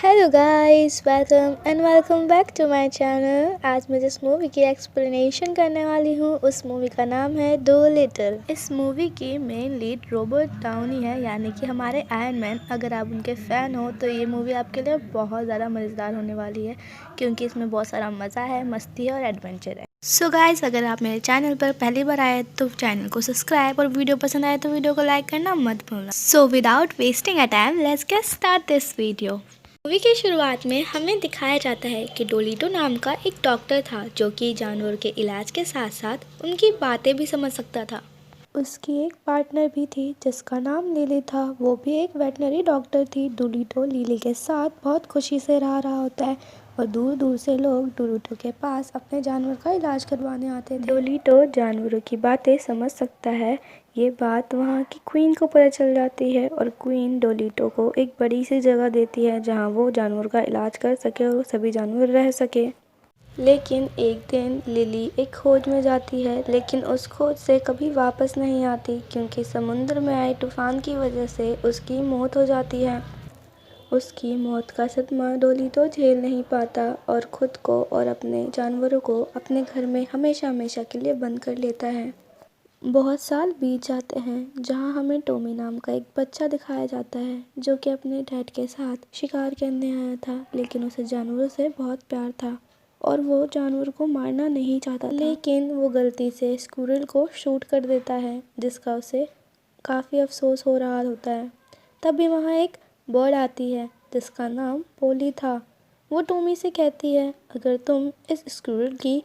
Hello guys, welcome back to my channel. आज मैं जिस मूवी की एक्सप्लेनेशन करने वाली हूँ उस मूवी का नाम है डोलिटल। इस मूवी की मेन लीड रॉबर्ट डाउनी है, यानी कि हमारे आयरन मैन। अगर आप उनके फ़ैन हो तो ये मूवी आपके लिए बहुत ज़्यादा मज़ेदार होने वाली है, क्योंकि इसमें बहुत सारा मज़ा है, मस्ती है और एडवेंचर है। सो गाइस, अगर आप मेरे चैनल पर पहली बार आए तो चैनल को सब्सक्राइब और वीडियो पसंद आए तो वीडियो को लाइक करना मत भूलना। So without wasting a time, let's get start this video. Movie की शुरुआत में हमें दिखाया जाता है कि डोलिटो नाम का एक डॉक्टर था जो कि जानवरों के इलाज के साथ साथ उनकी बातें भी समझ सकता था। उसकी एक पार्टनर भी थी जिसका नाम लिली था। वो भी एक वेटनरी डॉक्टर थी। डोलिटो लिली के साथ बहुत खुशी से रहा होता है और दूर दूर से लोग डोलिटो के पास अपने जानवर का इलाज करवाने आते थे। डोलिटो जानवरों की बातें समझ सकता है। ये बात वहाँ की क्वीन को पता चल जाती है और क्वीन डोलिटो को एक बड़ी सी जगह देती है जहाँ वो जानवर का इलाज कर सके और सभी जानवर रह सके। लेकिन एक दिन लिली एक खोज में जाती है, लेकिन उस खोज से कभी वापस नहीं आती क्योंकि समुद्र में आए तूफान की वजह से उसकी मौत हो जाती है। उसकी मौत का सदमा डोलिटो झेल नहीं पाता और खुद को और अपने जानवरों को अपने घर में हमेशा हमेशा के लिए बंद कर लेता है। बहुत साल बीत जाते हैं जहां हमें टॉमी नाम का एक बच्चा दिखाया जाता है जो कि अपने डैड के साथ शिकार करने आया था, लेकिन उसे जानवरों से बहुत प्यार था और वो जानवर को मारना नहीं चाहता था। लेकिन वो गलती से स्क्विरल को शूट कर देता है जिसका उसे काफ़ी अफसोस हो रहा होता है। तभी वहाँ एक बर्ड आती है जिसका नाम पोली था। वो टॉमी से कहती है, अगर तुम इस स्क्विरल की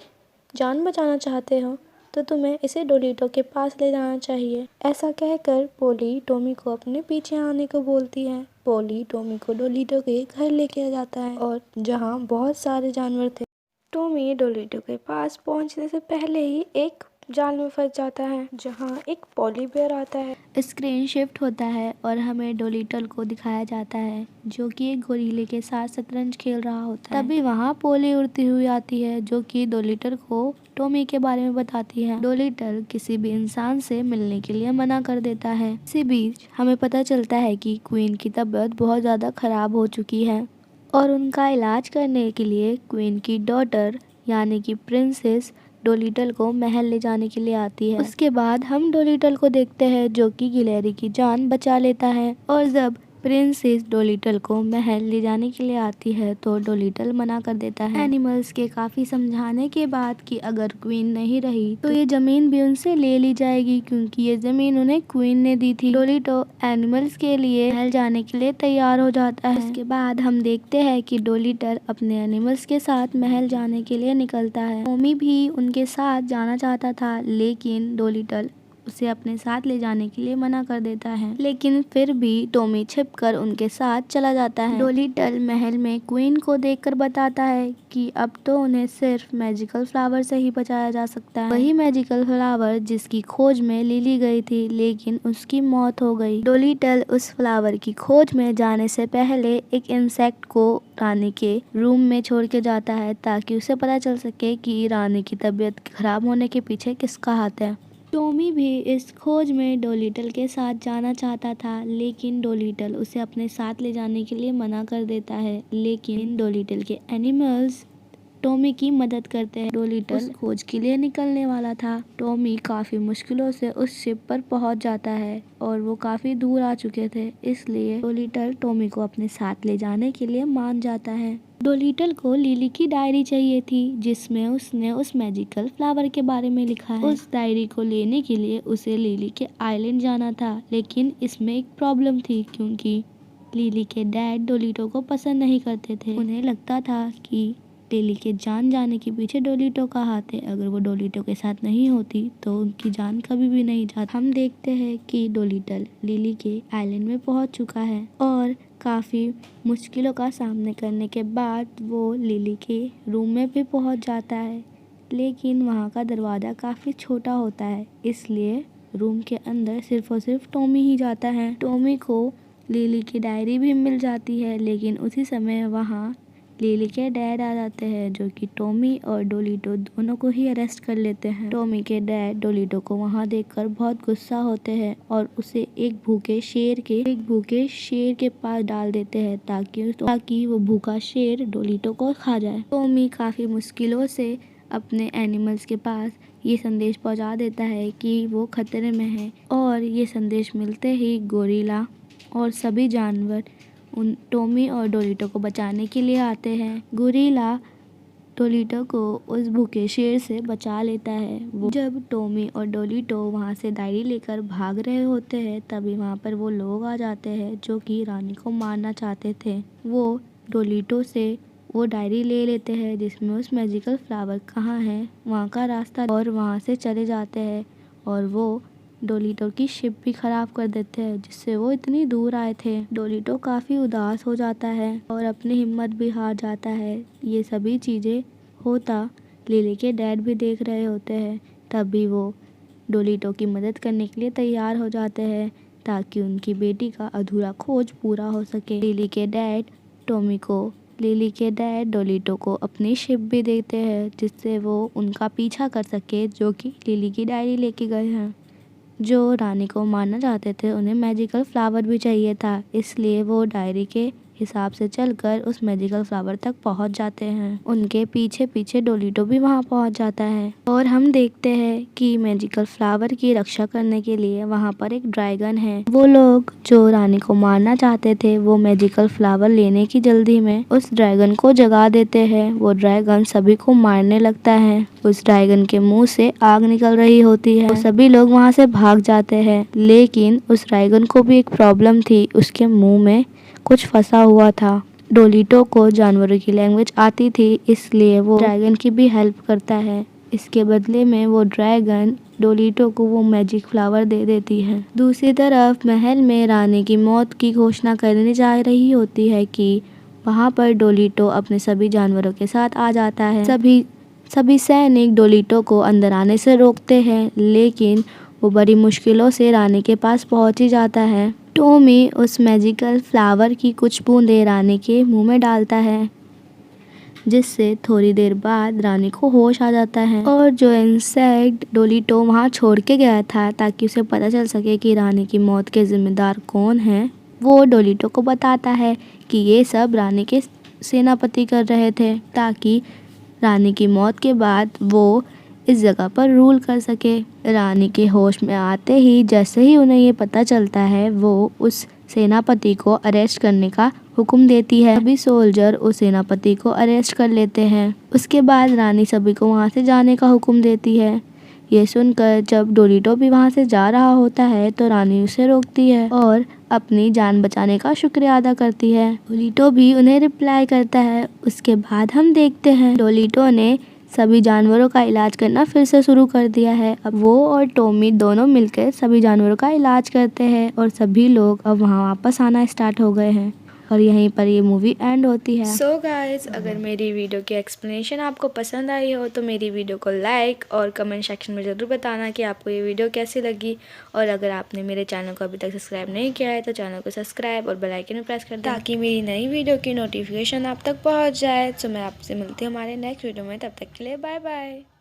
जान बचाना चाहते हो तो तुम्हें इसे डोलिटो के पास ले जाना चाहिए। ऐसा कहकर पोली टॉमी को अपने पीछे आने को बोलती है। पोली टॉमी को डोलिटो के घर लेके जाता है और जहाँ बहुत सारे जानवर थे। टॉमी डोलिटो के पास पहुंचने से पहले ही एक जाल में फंस जाता है जहां एक पॉली बेयर आता है। स्क्रीन शिफ्ट होता है और हमें डोलिटल को दिखाया जाता है जो कि एक गोरीले के साथ शतरंज खेल रहा होता है। तभी वहां पोली उड़ती हुई आती है जो कि डोलिटल को टॉमी के बारे में बताती है। डोलिटल किसी भी इंसान से मिलने के लिए मना कर देता है। इसी बीच हमें पता चलता है कि क्वीन की तबीयत बहुत ज्यादा खराब हो चुकी है और उनका इलाज करने के लिए क्वीन की डॉटर यानी कि प्रिंसेस डोलिटल को महल ले जाने के लिए आती है। उसके बाद हम डोलिटल को देखते हैं जो कि गिलहरी की जान बचा लेता है और जब प्रिंसेस डोलिटल को महल ले जाने के लिए आती है तो डोलिटल मना कर देता है। एनिमल्स के काफी समझाने के बाद कि अगर क्वीन नहीं रही तो ये जमीन भी उनसे ले ली जाएगी क्योंकि ये जमीन उन्हें क्वीन ने दी थी। डोलिटो एनिमल्स के लिए महल जाने के लिए तैयार हो जाता है। उसके बाद हम देखते हैं कि डोलिटल अपने एनिमल्स के साथ महल जाने के लिए निकलता है। टॉमी भी उनके साथ जाना चाहता था, लेकिन डोलिटल उसे अपने साथ ले जाने के लिए मना कर देता है, लेकिन फिर भी टॉमी छिपकर उनके साथ चला जाता है। डोलिटल महल में क्वीन को देखकर बताता है कि अब तो उन्हें सिर्फ मैजिकल फ्लावर से ही बचाया जा सकता है। वही मैजिकल फ्लावर जिसकी खोज में लिली गई थी, लेकिन उसकी मौत हो गई। डोलिटल उस फ्लावर की खोज में जाने से पहले एक इंसेक्ट को रानी के रूम में छोड़ के जाता है ताकि उसे पता चल सके कि रानी की तबीयत खराब होने के पीछे किसका हाथ है। टॉमी भी इस खोज में डोलिटल के साथ जाना चाहता था, लेकिन डोलिटल उसे अपने साथ ले जाने के लिए मना कर देता है। लेकिन डोलिटल के एनिमल्स टॉमी की मदद करते हैं। डोलिटल उस खोज के लिए निकलने वाला था। टॉमी काफी मुश्किलों से उस शिप पर पहुंच जाता है और वो काफी दूर आ चुके थे, इसलिए डोलिटल टॉमी को अपने साथ ले जाने के लिए मान जाता है। डोलिटल को लिली की डायरी चाहिए थी जिसमें उसने उस मैजिकल फ्लावर के बारे में लिखा है। उस डायरी को लेने के लिए उसे लिली के आइलैंड जाना था, लेकिन इसमें एक प्रॉब्लम थी क्योंकि लिली के डैड डोलिटो को पसंद नहीं करते थे। उन्हें लगता था कि लिली के जान जाने के पीछे डोलिटो का हाथ है। अगर वो डोलिटो के साथ नहीं होती तो उनकी जान कभी भी नहीं जाती। हम देखते हैं कि डोलिटल लिली के आइलैंड में पहुंच चुका है और काफ़ी मुश्किलों का सामना करने के बाद वो लिली के रूम में भी पहुंच जाता है, लेकिन वहां का दरवाज़ा काफ़ी छोटा होता है, इसलिए रूम के अंदर सिर्फ और सिर्फ टॉमी ही जाता है। टॉमी को लिली की डायरी भी मिल जाती है, लेकिन उसी समय वहां लिली के डैड आ जाते हैं जो कि टॉमी और डोलिटो दोनों को ही अरेस्ट कर लेते हैं। टॉमी के डैड डोलिटो को वहां देखकर बहुत गुस्सा होते हैं और उसे एक भूखे शेर के पास डाल देते हैं ताकि वो भूखा शेर डोलिटो को खा जाए। टॉमी काफी मुश्किलों से अपने एनिमल्स के पास ये संदेश पहुंचा देता है कि वो खतरे में है और ये संदेश मिलते ही गोरिल्ला और सभी जानवर उन टॉमी और डोलिटो को बचाने के लिए आते हैं। गोरिल्ला डोलिटो को उस भूखे शेर से बचा लेता है। जब टॉमी और डोलिटो वहां से डायरी लेकर भाग रहे होते हैं तभी वहां पर वो लोग आ जाते हैं जो कि रानी को मारना चाहते थे। वो डोलिटो से वो डायरी ले लेते हैं जिसमें उस मैजिकल फ्लावर कहाँ है वहाँ का रास्ता और वहाँ से चले जाते हैं और वो डोलिटो की शिप भी खराब कर देते हैं जिससे वो इतनी दूर आए थे। डोलिटो काफी उदास हो जाता है और अपनी हिम्मत भी हार जाता है। ये सभी चीजें होता लिली के डैड भी देख रहे होते हैं। तभी वो डोलिटो की मदद करने के लिए तैयार हो जाते हैं ताकि उनकी बेटी का अधूरा खोज पूरा हो सके। लिली के डैड डोलिटो को अपनी शिप भी देते हैं जिससे वो उनका पीछा कर सके जो कि लिली की डायरी लेके गए हैं। जो रानी को मारना चाहते थे उन्हें मैजिकल फ्लावर भी चाहिए था, इसलिए वो डायरी के हिसाब से चलकर उस मैजिकल फ्लावर तक पहुंच जाते हैं। उनके पीछे पीछे डोलिटो भी वहां पहुंच जाता है और हम देखते हैं कि मैजिकल फ्लावर की रक्षा करने के लिए वहां पर एक ड्रैगन है। वो लोग जो रानी को मारना चाहते थे वो मैजिकल फ्लावर लेने की जल्दी में उस ड्रैगन को जगा देते हैं। वो ड्रैगन सभी को मारने लगता है। उस ड्रैगन के मुंह से आग निकल रही होती है। सभी लोग वहां से भाग जाते हैं लेकिन उस ड्रैगन को भी एक प्रॉब्लम थी, उसके मुंह में कुछ फंसा हुआ था। डोलिटो को जानवरों की लैंग्वेज आती थी इसलिए वो ड्रैगन की भी हेल्प करता है। इसके बदले में वो ड्रैगन डोलिटो को वो मैजिक फ्लावर दे देती है। दूसरी तरफ महल में रानी की मौत की घोषणा करने जा रही होती है कि वहां पर डोलिटो अपने सभी जानवरों के साथ आ जाता है। सभी सैनिक डोलिटो को अंदर आने से रोकते हैं लेकिन वो बड़ी मुश्किलों से रानी के पास पहुंच ही जाता है। टॉमी उस मैजिकल फ्लावर की कुछ बूंदें रानी के मुंह में डालता है जिससे थोड़ी देर बाद रानी को होश आ जाता है और जो इंसेक्ट डोलिटो वहां छोड़ के गया था ताकि उसे पता चल सके कि रानी की मौत के जिम्मेदार कौन है, वो डोलिटो को बताता है कि ये सब रानी के सेनापति कर रहे थे ताकि रानी की मौत के बाद वो इस जगह पर रूल कर सके। रानी के होश में आते ही जैसे ही उन्हें ये पता चलता है वो उस सेनापति को अरेस्ट करने का हुक्म देती है। सभी सोल्जर उस सेनापति को अरेस्ट कर लेते हैं। उसके बाद रानी सभी को वहां से जाने का हुक्म देती है। ये सुनकर जब डोलिटो भी वहां से जा रहा होता है तो रानी उसे रोकती है और अपनी जान बचाने का शुक्रिया अदा करती है। डोलिटो भी उन्हें रिप्लाई करता है। उसके बाद हम देखते हैं डोलिटो ने सभी जानवरों का इलाज करना फिर से शुरू कर दिया है। अब वो और टॉमी दोनों मिलकर सभी जानवरों का इलाज करते हैं और सभी लोग अब वहाँ वापस आना स्टार्ट हो गए हैं और यहीं पर ये मूवी एंड होती है। सो गाइस, अगर मेरी वीडियो की एक्सप्लेनेशन आपको पसंद आई हो तो मेरी वीडियो को लाइक और कमेंट सेक्शन में ज़रूर बताना कि आपको ये वीडियो कैसी लगी। और अगर आपने मेरे चैनल को अभी तक सब्सक्राइब नहीं किया है तो चैनल को सब्सक्राइब और बेल आइकन में प्रेस कर दें ताकि मेरी नई वीडियो की नोटिफिकेशन आप तक पहुँच जाए। तो मैं आपसे मिलती हूँ हमारे नेक्स्ट वीडियो में, तब तक के लिए बाय बाय।